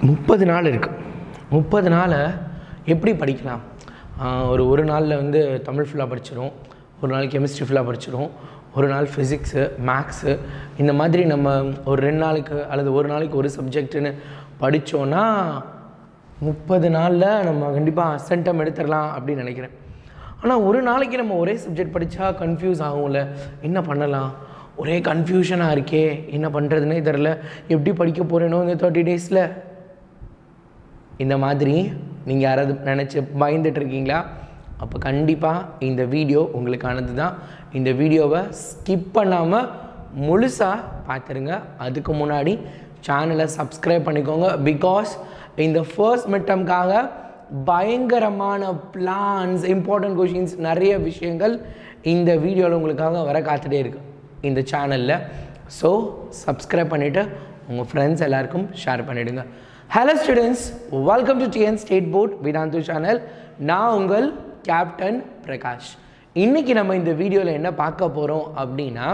30 நாள் இருக்குது. 30 நாளை எப்படி படிக்கலாம்? ஒரு நாளில் வந்து தமிழ் ஃபுல்லாக படிச்சிடும், ஒரு நாள் கெமிஸ்ட்ரி ஃபுல்லாக படிச்சிடும், ஒரு நாள் ஃபிசிக்ஸு, மேக்ஸு, இந்த மாதிரி நம்ம ஒரு 2 நாளைக்கு அல்லது ஒரு நாளைக்கு ஒரு சப்ஜெக்ட்டுன்னு படித்தோன்னா 30 நாளில் நம்ம கண்டிப்பாக அசென்டம் எடுத்துடலாம் அப்படின்னு நினைக்கிறேன். ஆனால் ஒரு நாளைக்கு நம்ம ஒரே சப்ஜெக்ட் படித்தா கன்ஃபியூஸ் ஆகும்ல, என்ன பண்ணலாம், ஒரே கன்ஃபியூஷனாக இருக்கே, என்ன பண்ணுறதுனே தெரில, எப்படி படிக்க போகிறேனோ இந்த 30 டேஸில். இந்த மாதிரி நீங்கள் யாராவது நினச்சி பயந்துட்டுருக்கீங்களா? அப்போ கண்டிப்பாக இந்த வீடியோ உங்களுக்கானது தான். இந்த வீடியோவை ஸ்கிப் பண்ணாமல் முழுசாக பார்த்துருங்க. அதுக்கு முன்னாடி சேனலை சப்ஸ்கிரைப் பண்ணிக்கோங்க. பிகாஸ் இந்த ஃபர்ஸ்ட் மிட்டம்காக பயங்கரமான பிளான்ஸ், இம்பார்ட்டன்ட் கொஷின்ஸ், நிறைய விஷயங்கள் இந்த வீடியோவில் உங்களுக்காக வர காத்துட்டே இருக்குது இந்த சேனலில். ஸோ சப்ஸ்கிரைப் பண்ணிவிட்டு உங்கள் ஃப்ரெண்ட்ஸ் எல்லாருக்கும் ஷேர் பண்ணிவிடுங்க. Hello students, welcome to TN state board Vedantu channel. நான் உங்கள் கேப்டன் பிரகாஷ். இன்றைக்கி நம்ம இந்த வீடியோவில் என்ன பார்க்க போகிறோம் அப்படின்னா,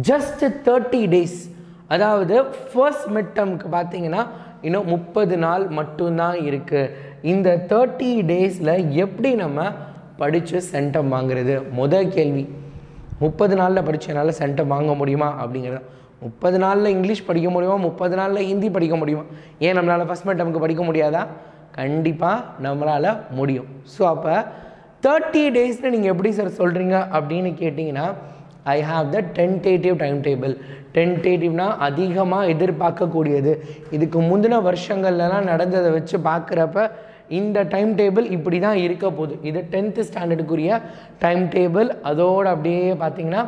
ஜஸ்ட் 30 டேஸ், அதாவது ஃபர்ஸ்ட் மிட்டம்க்கு பார்த்தீங்கன்னா இன்னும் 30 நாள் மட்டும்தான் இருக்குது. இந்த 30 டேஸில் எப்படி நம்ம படித்து சென்டம் வாங்குறது? முதல் கேள்வி, 30 நாளில் படித்தனால சென்டம் வாங்க முடியுமா அப்படிங்கிறது. 30 நாளில் இங்கிலீஷ் படிக்க முடியுமா? 30 நாளில் ஹிந்தி படிக்க முடியுமா? ஏன் நம்மளால் ஃபஸ்ட் மிட்டம்க்கு படிக்க முடியாதா? கண்டிப்பாக நம்மளால் முடியும். ஸோ அப்போ 30 டேஸில் நீங்கள் எப்படி சார் சொல்கிறீங்க அப்படின்னு கேட்டிங்கன்னா, I have the tentative time table. டென்டேட்டிவ்னா அதிகமாக எதிர்பார்க்கக்கூடியது. இதுக்கு முந்தின வருஷங்கள்லாம் நடந்ததை வச்சு பார்க்குறப்ப இந்த டைம் டேபிள் இப்படி தான் இருக்க போகுது. இது 10th ஸ்டாண்டர்டுக்குரிய டைம் டேபிள். அதோடு அப்படியே பார்த்திங்கன்னா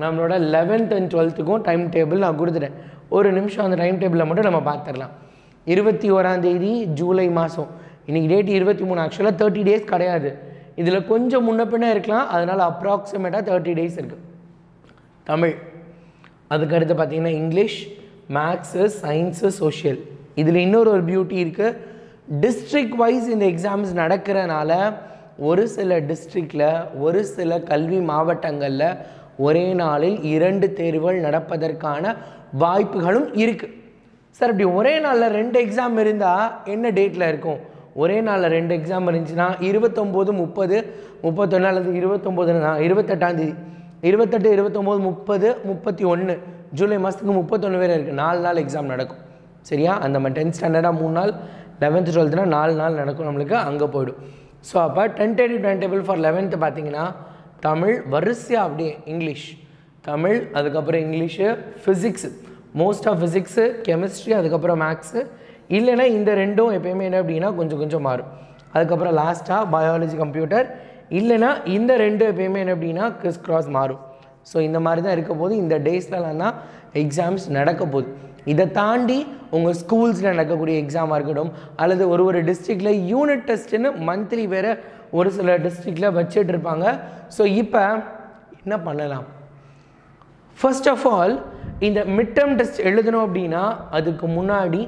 நம்மளோட 11th and 12th time table நான் கொடுத்துட்டேன். ஒரு நிமிஷம் அந்த டைம் டேபிளில் மட்டும் நம்ம பார்த்துடலாம். 21 ஜூலை மாதம், இன்றைக்கி டேட் 23. ஆக்சுவலாக 30 டேஸ் கிடையாது, இதில் கொஞ்சம் முன்ன பின்ன இருக்கலாம். அதனால் அப்ராக்சிமேட்டாக 30 டேஸ் இருக்குது. தமிழ், அதுக்கடுத்து பார்த்திங்கன்னா இங்கிலீஷ், மேக்ஸு, சயின்ஸு, சோஷியல். இதில் இன்னொரு பியூட்டி இருக்குது. டிஸ்ட்ரிக்ட் வைஸ் இந்த எக்ஸாம்ஸ் நடக்கிறனால ஒரு சில டிஸ்ட்ரிக்டில், ஒரு சில கல்வி மாவட்டங்களில் ஒரே நாளில் 2 தேர்வுகள் நடப்பதற்கான வாய்ப்புகளும் இருக்குது. சார் இப்படி ஒரே நாளில் 2 எக்ஸாம் இருந்தால் என்ன டேட்டில் இருக்கும்? ஒரே நாளில் 2 எக்ஸாம் இருந்துச்சுன்னா 29, 30, 31 அல்லது 28, 28, 29, 30, 31, ஜூலை மாதத்துக்கு 31 வேறு இருக்குது. 4 நாள் எக்ஸாம் நடக்கும். சரியா? அந்த மாதிரி 10th ஸ்டாண்டர்டாக 3 நாள், 11th 12th 4 நாள் நடக்கும். நம்மளுக்கு அங்கே போய்டும். ஸோ அப்போ tentative time table for 11th பார்த்தீங்கன்னா தமிழ் வரிசையாக அப்படியே இங்கிலீஷ், தமிழ், அதுக்கப்புறம் English, physics, most of physics, chemistry, அதுக்கப்புறம் மேக்ஸு. இல்லைன்னா இந்த ரெண்டும் எப்போயுமே என்ன அப்படின்னா கொஞ்சம் கொஞ்சம் மாறும். அதுக்கப்புறம் லாஸ்ட்டாக பயாலஜி, கம்ப்யூட்டர். இல்லைன்னா இந்த ரெண்டும் எப்போயுமே என்ன அப்படின்னா கிறிஸ் மாறும். ஸோ இந்த மாதிரி தான் இருக்க போது. இந்த டேஸ்லலாம் தான் எக்ஸாம்ஸ் நடக்க போகுது. இதை தாண்டி உங்கள் ஸ்கூல்ஸில் நடக்கக்கூடிய எக்ஸாமாக இருக்கட்டும், அல்லது ஒரு டிஸ்ட்ரிக்டில் யூனிட் டெஸ்ட்டுன்னு மந்த்லி வேறு ஒரு சில டிஸ்ட்ரிக்டில் வச்சுட்டு இருப்பாங்க. ஸோ இப்போ என்ன பண்ணலாம்? ஃபர்ஸ்ட் ஆஃப் ஆல், இந்த மிட்டம் டெஸ்ட் எழுதணும் அப்படின்னா அதுக்கு முன்னாடி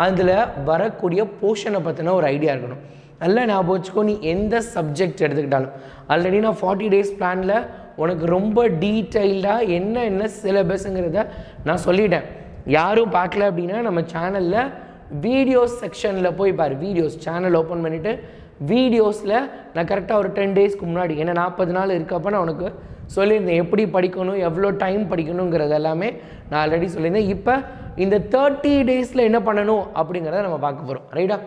அதில் வரக்கூடிய போர்ஷனை பற்றின ஒரு ஐடியா இருக்கணும். நல்லா ஞாபகம் வச்சுக்கோ, நீ எந்த சப்ஜெக்ட் எடுத்துக்கிட்டாலும். ஆல்ரெடி நான் 40 டேஸ் பிளானில் உனக்கு ரொம்ப டீட்டெயில்டாக என்ன சிலபஸ்ங்கிறத நான் சொல்லிட்டேன். யாரும் பார்க்கல அப்படின்னா நம்ம சேனலில் வீடியோஸ் செக்ஷனில் போய் பாரு. வீடியோஸ் சேனல் ஓப்பன் பண்ணிவிட்டு வீடியோஸில் நான் கரெக்டாக ஒரு 10 டேஸ்க்கு முன்னாடி, ஏன்னா 40 நாள் இருக்கப்போ நான் உனக்கு சொல்லியிருந்தேன் எப்படி படிக்கணும், எவ்வளோ டைம் படிக்கணுங்கிறது எல்லாமே நான் ஆல்ரெடி சொல்லியிருந்தேன். இப்போ இந்த 30 டேஸில் என்ன பண்ணணும் அப்படிங்கிறத நம்ம பார்க்க போகிறோம். ரைட்டா?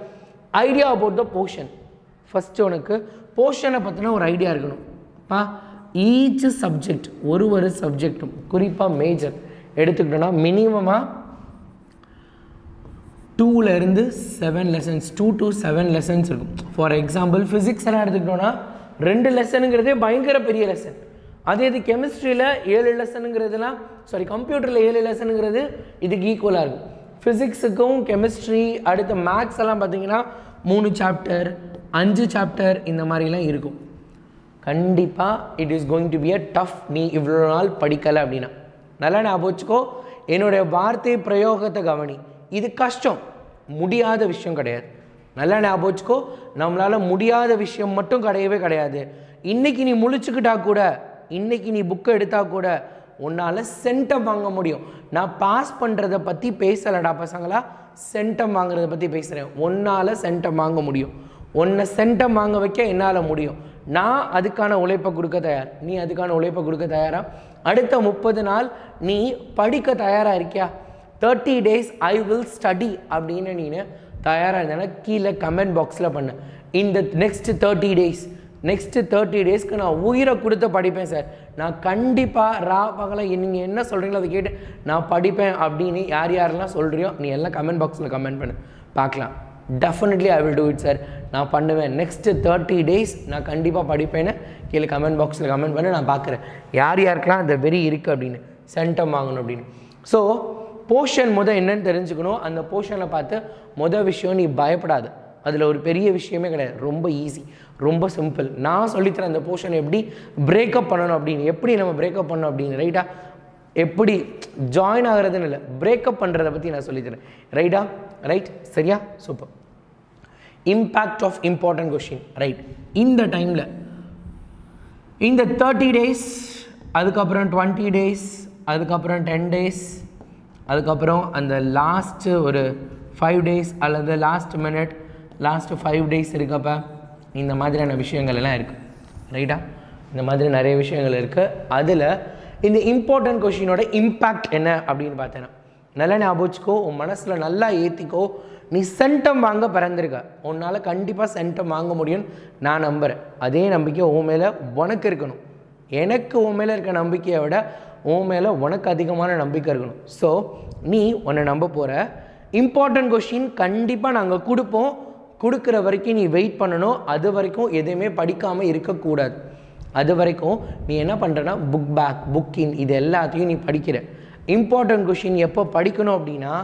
Idea about the portion. First உனக்கு போர்ஷனை பற்றின ஒரு ஐடியா இருக்கணும். ஈச் சப்ஜெக்ட், ஒரு சப்ஜெக்டும் குறிப்பாக மேஜர் எடுத்துக்கிட்டோன்னா மினிமமாக 2 to 7 லெசன்ஸ், 2 to 7 லெசன்ஸ் இருக்கும். ஃபார் எக்ஸாம்பிள் ஃபிசிக்ஸ் எல்லாம் எடுத்துக்கிட்டோன்னா 2 லெசனுங்கிறதே பயங்கர பெரிய லெசன். அதே இது கெமிஸ்ட்ரியில் 7 லெசனுங்கிறதுலாம், கம்ப்யூட்டரில் 7 லெசனுங்கிறது இதுக்கு ஈக்குவலாக இருக்கும். ஃபிசிக்ஸுக்கும் கெமிஸ்ட்ரி, அடுத்த மேக்ஸ் எல்லாம் பார்த்தீங்கன்னா 3 சாப்டர், 5 சாப்டர், இந்த மாதிரிலாம் இருக்கும். கண்டிப்பாக it is going to be a tough. நீ இவ்வளோ நாள் படிக்கலை அப்படின்னா நல்லா ஞாபகம் வச்சுக்கோ. என்னுடைய வார்த்தை பிரயோகத்தை கவனி. இது கஷ்டம், முடியாத விஷயம் கிடையாது. நல்லா ஞாபகம் வச்சுக்கோ, நம்மளால் முடியாத விஷயம் மட்டும் கிடையவே கிடையாது. இன்றைக்கி நீ முழிச்சுக்கிட்டா கூட, இன்றைக்கி நீ புக்கை எடுத்தால் கூட உன்னால் சென்டம் வாங்க முடியும். நான் பாஸ் பண்ணுறதை பற்றி பேசலடா பசங்களா, சென்டம் வாங்குறத பற்றி பேசுகிறேன். உன்னால் சென்டம் வாங்க முடியும். உன்னை சென்டம் வாங்க வைக்க என்னால் முடியும். நான் அதுக்கான உழைப்பை கொடுக்க தயார். நீ அதுக்கான உழைப்பை கொடுக்க தயாரா? அடுத்த 30 நாள் நீ படிக்க தயாராக இருக்கியா? 30 days ஐ வில் ஸ்டடி அப்படின்னு நீ தயாராக இருந்தேன்னா கீழே கமெண்ட் பாக்ஸில் பண்ணு. இந்த நெக்ஸ்ட் 30 days, நெக்ஸ்ட்டு 30 daysக்கு நான் உயிரை கொடுத்து படிப்பேன் சார். நான் கண்டிப்பாக பகலை நீங்கள் என்ன சொல்கிறீங்களோ அதை கேட்டு நான் படிப்பேன் அப்படின்னு யார் யாரெல்லாம் சொல்கிறியோ நீ எல்லாம் கமெண்ட் பாக்ஸில் கமெண்ட் பண்ணு, பார்க்கலாம். Definitely I will do it sir, நான் பண்ணுவேன். நெக்ஸ்ட்டு 30 days நான் கண்டிப்பாக படிப்பேன்னு கீழே கமெண்ட் பாக்ஸில் கமெண்ட் பண்ணி நான் பார்க்குறேன் யார் யாருக்கெல்லாம் அந்த வெறி இருக்குது அப்படின்னு, சென்டம் வாங்கணும் அப்படின்னு. ஸோ போர்ஷன் என்னன்னு தெரிஞ்சுக்கணும். அந்த போர்ஷனை பார்த்து விஷயம் நீ பயப்படாது, அதில் ஒரு பெரிய விஷயமே கிடையாது, ரொம்ப ஈஸி, ரொம்ப சிம்பிள். நான் சொல்லித்தரேன் அந்த போர்ஷன் எப்படி பிரேக்கப் பண்ணணும் அப்படின்னு, எப்படி நம்ம பிரேக்கப் பண்ணணும் அப்படின்னு, ரைட்டா? எப்படி ஜாயின் ஆகிறதுன்னு இல்லை, பிரேக்கப் பண்ணுறதை பற்றி நான் சொல்லித்தரேன், ரைட்டா? ரைட், சரியா? Super. Impact of important question, right? இந்த டைமில் இந்த 30 days, அதுக்கப்புறம் 20 days, அதுக்கப்புறம் 10 days, அதுக்கப்புறம் அந்த லாஸ்ட்டு ஒரு 5 days அல்லது லாஸ்ட் மினிட், லாஸ்ட்டு 5 days இருக்கப்போ இந்த மாதிரியான விஷயங்கள் எல்லாம் இருக்குது, ரைட்டா? இந்த மாதிரி நிறைய விஷயங்கள் இருக்குது. அதில் இந்த இம்பார்ட்டன்ட் கொஷினோட இம்பேக்ட் என்ன அப்படின்னு பார்த்தேன்னா, நல்லா ஞாபகம் வச்சுக்கோ, உன் மனசில் நல்லா ஏற்றிக்கோ. நீ சென்டம் வாங்க பிறந்திருக்க, உன்னால் கண்டிப்பாக சென்டம் வாங்க முடியும்னு நான் நம்புகிறேன். அதே நம்பிக்கை உன் மேலே உனக்கு இருக்கணும். எனக்கு உன் மேலே இருக்க நம்பிக்கையை விட உன் மேலே உனக்கு அதிகமான நம்பிக்கை இருக்கணும். ஸோ நீ உன்னை நம்ப போகிற. இம்பார்ட்டன்ட் கொஷின் கண்டிப்பாக நாங்கள் கொடுப்போம், கொடுக்குற வரைக்கும் நீ வெயிட் பண்ணணும். அது வரைக்கும் எதுவுமே படிக்காமல் இருக்கக்கூடாது. அது வரைக்கும் நீ என்ன பண்ணுறனா புக் பேக், புக் இன், இது எல்லாத்தையும் நீ படிக்கிற. இம்பார்ட்டன்ட் கொஷின் எப்போ படிக்கணும் அப்படின்னா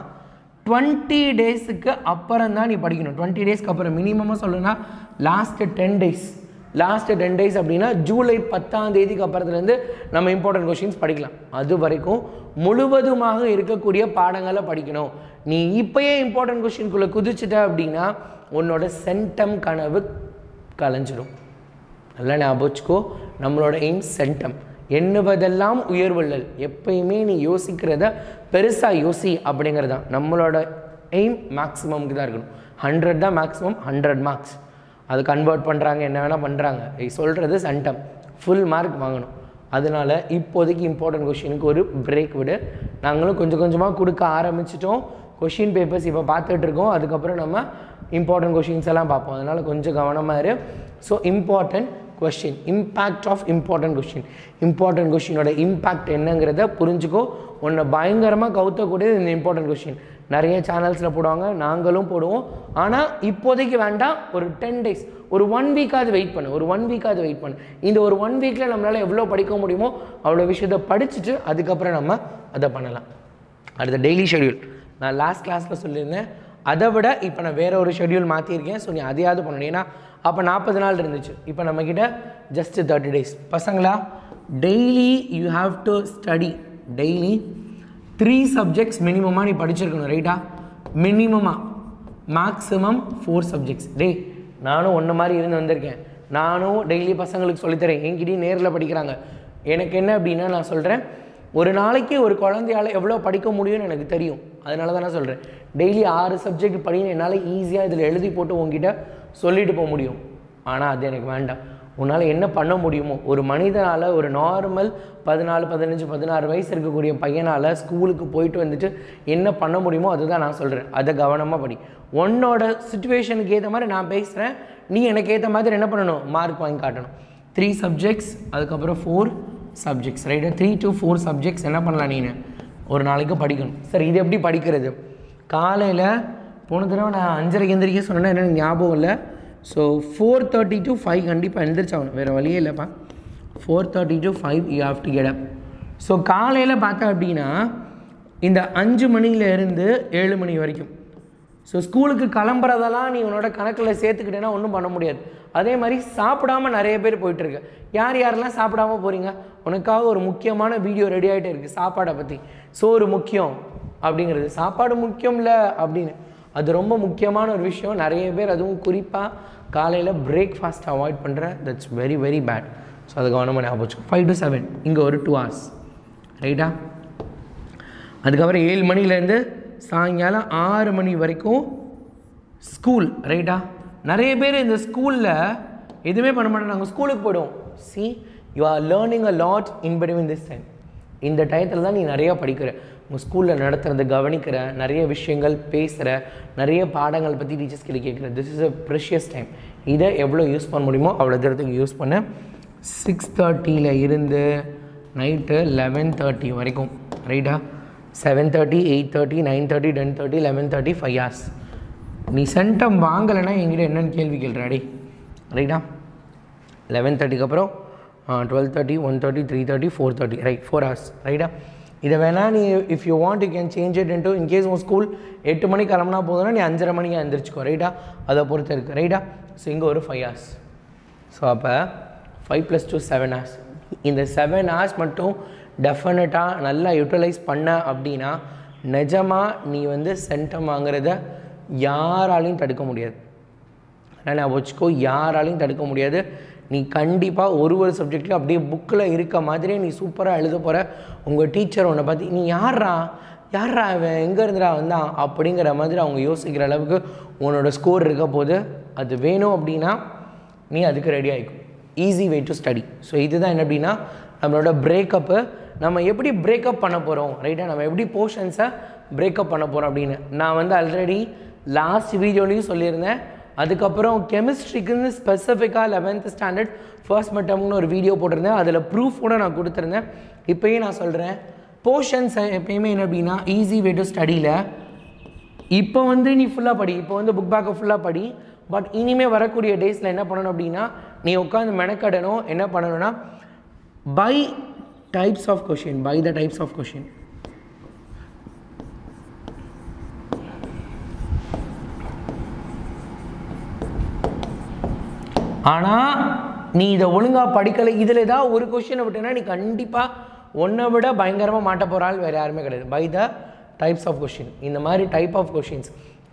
20 daysக்கு அப்புறம் தான் நீ படிக்கணும். 20 daysக்கு அப்புறம் மினிமமாக சொல்லணும்னா லாஸ்ட்டு 10 days, லாஸ்ட்டு 10 days அப்படின்னா ஜூலை 10ஆம் தேதிக்கு அப்புறத்துலேருந்து நம்ம இம்பார்ட்டன்ட் கொஷின்ஸ் படிக்கலாம். அது வரைக்கும் முழுவதுமாக இருக்கக்கூடிய பாடங்களை படிக்கணும். நீ இப்போயே இம்பார்ட்டன்ட் கொஷின்குள்ளே குதிச்சுட்ட அப்படின்னா உன்னோட சென்டம் கனவு கலைஞ்சிடும். நல்லா ஞாபகம் வச்சுக்கோ, நம்மளோட எய்ம் சென்டம். எண்ணுவதெல்லாம் உயர்வுள்ளல். எப்பயுமே நீ யோசிக்கிறத பெருசாக யோசி அப்படிங்கிறது தான் நம்மளோட எய்ம். மேக்ஸிமம்க்கு தான் இருக்கணும். 100 தான் மேக்ஸிமம், 100 மார்க்ஸ். அது கன்வெர்ட் பண்ணுறாங்க, என்ன வேணால் பண்ணுறாங்க. சொல்கிறது சென்டம், ஃபுல் மார்க் வாங்கணும். அதனால் இப்போதைக்கு இம்பார்ட்டன்ட் கொஷினுக்கு ஒரு பிரேக் விடு. நாங்களும் கொஞ்சம் கொஞ்சமாக கொடுக்க ஆரம்பிச்சிட்டோம். கொஷின் பேப்பர்ஸ் இப்போ பார்த்துட்டு இருக்கோம். அதுக்கப்புறம் நம்ம இம்பார்ட்டன்ட் கொஷின்ஸ் எல்லாம் பார்ப்போம். அதனால் கொஞ்சம் கவனமாக இரு. So important question, impact of important question, important கொஷினோட இம்பேக்ட் என்னங்கிறத புரிஞ்சுக்கோ. உன்னை பயங்கரமாக கவுத்தக்கூடியது இந்த இம்பார்ட்டன்ட் கொஷின். நிறைய சேனல்ஸில் போடுவாங்க, நாங்களும் போடுவோம். ஆனால் இப்போதைக்கு வேண்டாம். ஒரு 10 days, ஒரு 1 week வெயிட் பண்ணு, ஒரு 1 week வெயிட் பண்ணு. இந்த ஒரு 1 weekல நம்மளால் எவ்வளோ படிக்க முடியுமோ அவ்வளோ விஷயத்தை படிச்சுட்டு அதுக்கப்புறம் நம்ம அதை பண்ணலாம். அடுத்த டெய்லி ஷெட்யூல் நான் லாஸ்ட் கிளாஸில் சொல்லியிருந்தேன். அதை விட இப்போ நான் வேறு ஒரு ஷெட்யூல் மாற்றிருக்கேன். ஸோ நீ அதையாவது பண்ணணும். ஏன்னா அப்போ 40 நாள் இருந்துச்சு, இப்போ நம்மக்கிட்ட ஜஸ்ட் 30 days. பசங்களா, daily you have to study. Daily 3 subjects மினிமமாக நீ படிச்சிருக்கணும், ரைட்டா? மினிமமாக, மேக்ஸிமம் 4 subjects. நானும் ஒன்று மாதிரி இருந்து வந்திருக்கேன். நானும் டெய்லி பசங்களுக்கு சொல்லித்தரேன். என்கிட்டயும் நேரில் படிக்கிறாங்க. எனக்கு என்ன அப்படின்னா, நான் சொல்கிறேன், ஒரு நாளைக்கு ஒரு குழந்தையால் எவ்வளோ படிக்க முடியும்னு எனக்கு தெரியும். அதனால தான் நான் சொல்கிறேன், டெய்லி 6 subject படின்னு என்னால் ஈஸியாக இதில் எழுதி போட்டு உங்ககிட்ட சொல்லிட்டு போக முடியும். ஆனால் அது எனக்கு வேண்டாம். உன்னால் என்ன பண்ண முடியுமோ, ஒரு மனிதனால், ஒரு நார்மல் 14, 15, 16 வயசு இருக்கக்கூடிய பையனால் ஸ்கூலுக்கு போயிட்டு வந்துட்டு என்ன பண்ண முடியுமோ அதுதான் நான் சொல்கிறேன். அதை கவனமாக படி. உன்னோட சுச்சுவேஷனுக்கு ஏற்ற மாதிரி நான் பேசுகிறேன். நீ எனக்கு ஏற்ற மாதிரி என்ன பண்ணணும், மார்க் வாங்கி காட்டணும். 3 subjects, அதுக்கப்புறம் 4 subjects, ரைட்டு? 3 to 4 subjects என்ன பண்ணலாம் நீ ஒரு நாளைக்கு படிக்கணும். சரி, இது எப்படி படிக்கிறது? காலையில் போன தடவை நான் 5:30 எந்திரிக்க சொன்னேன்னா என்னென்னு ஞாபகம் இல்லை. ஸோ 4:30 to 5 கண்டிப்பாக எழுந்திரிச்சாகணும், வேறு வழியே இல்லைப்பா. 4:30 to 5 you have to get up. So காலையில் பார்த்தா அப்படின்னா இந்த 5 மணிலேருந்து 7 மணி வரைக்கும். ஸோ ஸ்கூலுக்கு கிளம்புறதெல்லாம் நீ உன்னோட கணக்கில் சேர்த்துக்கிட்டேன்னா ஒன்றும் பண்ண முடியாது. அதே மாதிரி சாப்பிடாமல் நிறைய பேர் போயிட்டுருக்கு. யார் யாரெல்லாம் சாப்பிடாமல் போகிறீங்க? உனக்காக ஒரு முக்கியமான வீடியோ ரெடி ஆகிட்டே இருக்குது சாப்பாடை பற்றி. சோறு முக்கியம் அப்படிங்கிறது, சாப்பாடு முக்கியம் இல்லை அப்படின்னு, அது ரொம்ப முக்கியமான ஒரு விஷயம். நிறைய பேர் அதுவும் குறிப்பாக காலையில் பிரேக்ஃபாஸ்ட் அவாய்ட் பண்ணுற, that's very very bad. So அது கவனமாக ஞாபகம் வச்சுக்கோ. 5 to 7 இங்கே ஒரு 2 hours, ரைட்டா? அதுக்கப்புறம் 7 மணிலேருந்து சாயங்காலம் 6 மணி வரைக்கும் ஸ்கூல். ரைட்டா? நிறைய பேர் இந்த ஸ்கூலில் எதுவுமே பண்ண மாட்டோம், நாங்கள் ஸ்கூலுக்கு போய்டுவோம். C, you are learning a lot in between this time. இந்த டயத்தில் தான் நீ நிறையா படிக்கிற, உங்கள் ஸ்கூலில் நடத்துறது கவனிக்கிற, நிறைய விஷயங்கள் பேசுகிற, நிறைய பாடங்கள் பற்றி டீச்சர்ஸ் கிட்ட கேட்குற. This is a precious time. இதை எவ்வளோ யூஸ் பண்ண முடியுமோ அவ்வளோ தூரத்துக்கு யூஸ் பண்ண. 6:30 இருந்து நைட்டு 11:30 வரைக்கும். ரைட்டா? 7:30, 8:30, 9:30, 10:30, 11:30, 5 hours. நீ சென்டம் வாங்கலைன்னா என்கிட்ட என்னென்னு கேள்வி கேள்றாடி. ரைட்டா? 11:30க்கு அப்புறம் 12:30, 1:30, 3:30, 4:30. Right, 4 hours. ரைட்டா? இதை வேணால் நீ if you want you can change it into, in case உன் ஸ்கூல் 8 மணிக்கு கிளம்புனா போதுன்னா நீ 5:30 மணிக்கு எழுந்திரிச்சிக்கோ. ரைட்டா? அதை பொறுத்து இருக்குது. ரைட்டா? ஸோ இங்கே ஒரு 5 hours. ஸோ அப்போ 5 + 2 7 hours. இந்த 7 hours மட்டும் டெஃபினட்டாக நல்லா யூட்டிலைஸ் பண்ண அப்படின்னா நிஜமாக நீ வந்து சென்டம் வாங்குறத யாராலையும் தடுக்க முடியாது. ஆனால் வச்சுக்கோ, யாராலையும் தடுக்க முடியாது. நீ கண்டிப்பாக ஒரு சப்ஜெக்ட்லையும் அப்படியே புக்கில் இருக்க மாதிரியே நீ சூப்பராக எழுத போகிற. உங்கள் டீச்சர் உன்னை பார்த்து நீ யாரா அவன் எங்கே இருந்துடா வந்தான் அப்படிங்கிற மாதிரி அவங்க யோசிக்கிற அளவுக்கு உன்னோட ஸ்கோர் இருக்க போது. அது வேணும் அப்படின்னா நீ அதுக்கு ரெடி ஆகிக்கும். Easy way to study. So இதுதான் என்ன அப்படின்னா நம்மளோட பிரேக்கப்பு. நம்ம எப்படி பிரேக்கப் பண்ண போகிறோம், ரைட்டாக? நம்ம எப்படி போர்ஷன்ஸை பிரேக்கப் பண்ண போகிறோம் அப்படின்னு நான் வந்து ஆல்ரெடி லாஸ்ட் வீடியோலையும் சொல்லியிருந்தேன். அதுக்கப்புறம் கெமிஸ்ட்ரிக்குன்னு ஸ்பெசிஃபிக்காக 11th ஸ்டாண்டர்ட் ஃபர்ஸ்ட் மிட்டம்னு ஒரு வீடியோ போட்டிருந்தேன். அதில் ப்ரூஃப் கூட நான் கொடுத்துருந்தேன். இப்போயும் நான் சொல்கிறேன், போர்ஷன்ஸ் எப்பயுமே என்ன அப்படின்னா ஈஸி வே டு ஸ்டடியில் இப்போ வந்து நீ ஃபுல்லாக படி, இப்போ வந்து புக் பேக்கை ஃபுல்லாக படி. பட் இனிமேல் வரக்கூடிய டேஸில் என்ன பண்ணணும் அப்படின்னா நீ உட்காந்து மெனக்கடணும். என்ன பண்ணணும்னா by types of question, by the types of question. ஆனால் நீ இதை ஒழுங்காக படிக்கலை, இதில் ஏதாவது ஒரு கொஷினை விட்டேன்னா நீ கண்டிப்பாக ஒன்றை விட பயங்கரமாக மாட்ட போகிறாள் வேறு யாருமே கிடையாது. By the types of question. இந்த மாதிரி டைப் ஆஃப்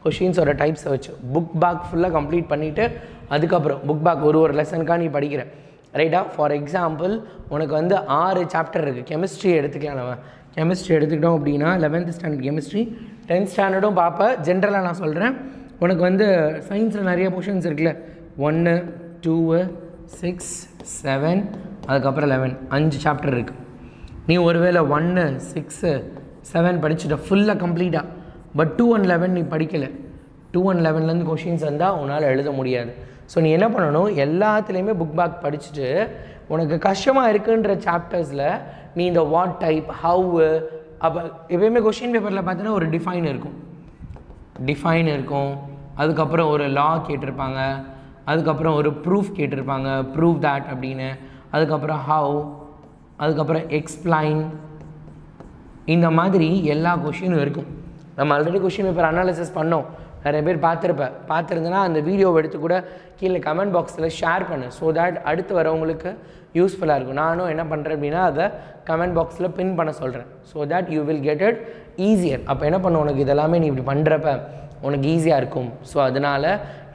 கொஷின்ஸோட டைப்ஸை வச்சு புக் பேக் ஃபுல்லாக கம்ப்ளீட் பண்ணிவிட்டு அதுக்கப்புறம் புக் பேக் ஒரு லெசனுக்காக நீ படிக்கிற. ரைட்டா? ஃபார் எக்ஸாம்பிள் உனக்கு வந்து 6 சாப்டர் இருக்குது. கெமிஸ்ட்ரி எடுத்துக்கலாம். நம்ம கெமிஸ்ட்ரி எடுத்துக்கிட்டோம் அப்படின்னா 11th ஸ்டாண்டர்ட் கெமிஸ்ட்ரி, 10th ஸ்டாண்டர்டும் பார்ப்பேன். ஜென்ரலாக நான் சொல்கிறேன், உனக்கு வந்து சயின்ஸில் நிறைய போர்ஷன்ஸ் இருக்குல்ல, 1, 2, 6, 7, அதுக்கப்புறம் 11, 5 சாப்டர் இருக்குது. நீ ஒருவேளை 1, 6, 7 படிச்சுட்ட ஃபுல்லாக கம்ப்ளீட்டாக. பட் 2 and 11 நீ படிக்கலை. 2 and 11லேருந்து கொஷின்ஸ் வந்தால் உன்னால் எழுத முடியாது. ஸோ நீ என்ன பண்ணணும், எல்லாத்துலேயுமே புக் பேக் படிச்சுட்டு உனக்கு கஷ்டமாக இருக்குன்ற சாப்டர்ஸில் நீ இந்த வாட் டைப், ஹவு, அப்போ எப்பயுமே கொஷின் பேப்பரில் பார்த்தீங்கன்னா ஒரு டிஃபைன் இருக்கும். அதுக்கப்புறம் ஒரு லா கேட்டிருப்பாங்க, அதுக்கப்புறம் ஒரு ப்ரூஃப் கேட்டிருப்பாங்க, ப்ரூஃப் தேட் அப்படின்னு. அதுக்கப்புறம் ஹவு, அதுக்கப்புறம் எக்ஸ்பிளைன். இந்த மாதிரி எல்லா கொஷினும் இருக்கும். நம்ம ஆல்ரெடி கொஷின் பேப்பர் அனாலிசிஸ் பண்ணோம். நிறைய பேர் பார்த்துருந்தேன்னா அந்த வீடியோவை எடுத்து கூட கீழே கமெண்ட் பாக்ஸில் ஷேர் பண்ணு. ஸோ தேட் அடுத்து வரவங்களுக்கு யூஸ்ஃபுல்லாக இருக்கும். நானும் என்ன பண்ணுறேன் அப்படின்னா அதை கமெண்ட் பாக்ஸில் பின் பண்ண சொல்கிறேன். So that you will get it easier. அப்போ என்ன பண்ண, உனக்கு இதெல்லாமே நீ இப்படி பண்ணுறப்ப உனக்கு ஈஸியாக இருக்கும். ஸோ அதனால்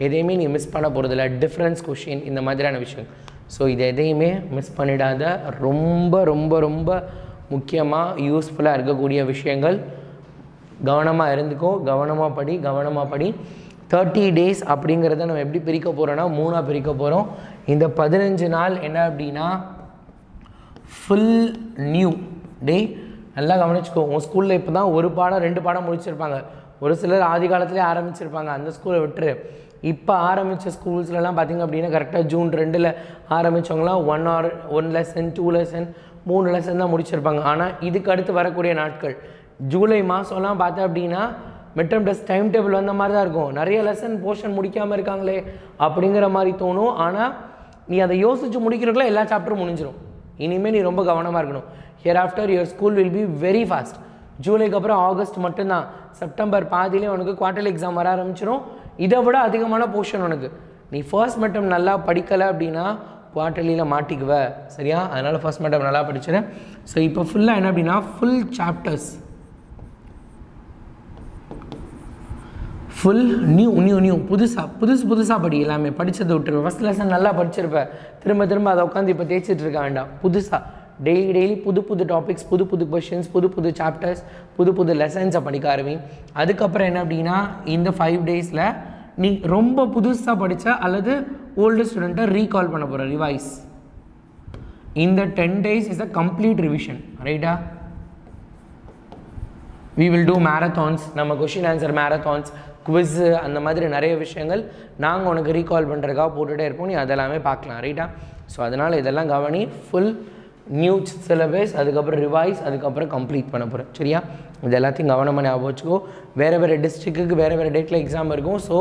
எதையுமே நீ மிஸ் பண்ண போகிறதில்ல. டிஃப்ரென்ஸ் கொஷின், இந்த மாதிரியான விஷயம். ஸோ இது எதையுமே மிஸ் பண்ணிடாத. ரொம்ப ரொம்ப ரொம்ப முக்கியமாக யூஸ்ஃபுல்லாக இருக்கக்கூடிய விஷயங்கள். கவனமாக இருந்துக்கோ, கவனமாக படி. 30 days அப்படிங்கிறத நம்ம எப்படி பிரிக்க போகிறோன்னா 3ஆக பிரிக்க போகிறோம். இந்த 15 நாள் என்ன அப்படின்னா ஃபுல் நியூ டே. நல்லா கவனிச்சுக்கோ. உங்கள் ஸ்கூலில் இப்போ தான் 1 பாடம் 2 பாடம் முடிச்சிருப்பாங்க. ஒரு சிலர் ஆதி காலத்துலேயே ஆரம்பிச்சிருப்பாங்க. அந்த ஸ்கூலை விட்டுரு. இப்போ ஆரம்பித்த ஸ்கூல்ஸ்லாம் பார்த்திங்க அப்படின்னா கரெக்டாக June 2 ஆரம்பித்தவங்களாம் 1 lesson 2 lesson 3 lesson தான் முடிச்சிருப்பாங்க. ஆனால் இதுக்கு அடுத்து வரக்கூடிய நாட்கள் ஜூலை மாதம்லாம் பார்த்தா அப்படின்னா மிட்டம் டெஸ்ட் டைம் டேபிள் வந்த மாதிரி தான் இருக்கும். நிறைய லெசன் போர்ஷன் முடிக்காமல் இருக்காங்களே அப்படிங்கிற மாதிரி தோணும். ஆனால் நீ அதை யோசித்து முடிக்கிறதுக்குள்ள எல்லா சாப்டரும் முடிஞ்சிடும். இனிமேல் நீ ரொம்ப கவனமாக இருக்கணும். Here after your school will be very fast. ஜூலைக்கு அப்புறம் ஆகஸ்ட் மட்டும்தான். செப்டம்பர் பாதியிலே உனக்கு குவார்டர்லி எக்ஸாம் வர ஆரம்பிச்சிடும். இதை விட அதிகமான போர்ஷன் உனக்கு. நீ ஃபர்ஸ்ட் மிட்டம் நல்லா படிக்கலை அப்படின்னா குவார்டர்லியில் மாட்டிக்குவ. சரியா? அதனால் ஃபர்ஸ்ட் மிட்டம் நல்லா படிச்சிடேன். ஸோ இப்போ ஃபுல்லாக என்ன அப்படின்னா ஃபுல் சாப்டர்ஸ், ஃபுல் நியூ புதுசாக படி. எல்லாமே படித்ததை விட்டுருவேன். ஃபஸ்ட் லெசன் நல்லா படிச்சிருப்பேன். திரும்ப அதை உட்காந்து இப்போ தேய்ச்சிட்டு இருக்க வேண்டாம். புதுசாக டெய்லி புது டாபிக்ஸ், புது கொஷின்ஸ், புது சாப்டர்ஸ், புது லெசன்ஸை படிக்க ஆரம்பி. அதுக்கப்புறம் என்ன அப்படின்னா இந்த 5 டேஸில் நீ ரொம்ப புதுசாக படித்த அல்லது ஓல்டு ஸ்டூடெண்ட்டை ரீகால் பண்ண போகிற ரிவைஸ். இந்த 10 days is a complete revision, ரைட்டா? we will do marathons, நம்ம கொஷின் ஆன்சர் மேரத்தான்ஸ், குவிஸு, அந்த மாதிரி நிறைய விஷயங்கள் நாங்கள் உனக்கு ரீகால் பண்ணுறதுக்காக போட்டுகிட்டே இருப்போம். நீ அதெல்லாமே பார்க்கலாம், ரைட்டா? ஸோ அதனால் இதெல்லாம் கவனி. ஃபுல் நியூ சிலபஸ், அதுக்கப்புறம் ரிவைஸ், அதுக்கப்புறம் கம்ப்ளீட் பண்ண போகிறேன், சரியா? இது எல்லாத்தையும் கவனமாக ஞாபகம் வச்சுக்கோ. வேறு டிஸ்ட்ரிக்ட்டுக்கு வேறு டேட்டில் எக்ஸாம் இருக்கும். ஸோ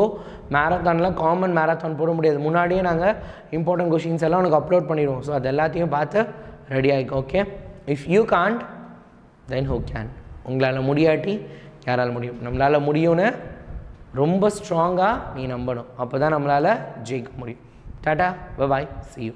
மேரத்தானில் காமன் மேரத்தான் போட முடியாது. முன்னாடியே நாங்கள் இம்பார்ட்டன்ட் கொஷின்ஸ் எல்லாம் உனக்கு அப்லோட் பண்ணிடுவோம். ஸோ அது எல்லாத்தையும் பார்த்து ரெடி ஆகிக்கும், okay? If you can't then who can? உங்களால் முடியாட்டி யாரால் முடியும்? நம்மளால் முடியும்னு ரொம்ப ஸ்ட்ராங்காக நீ நம்பணும். அப்போ தான் நம்மளால் ஜெயிக்க முடியும். Ta-ta, bye, see you.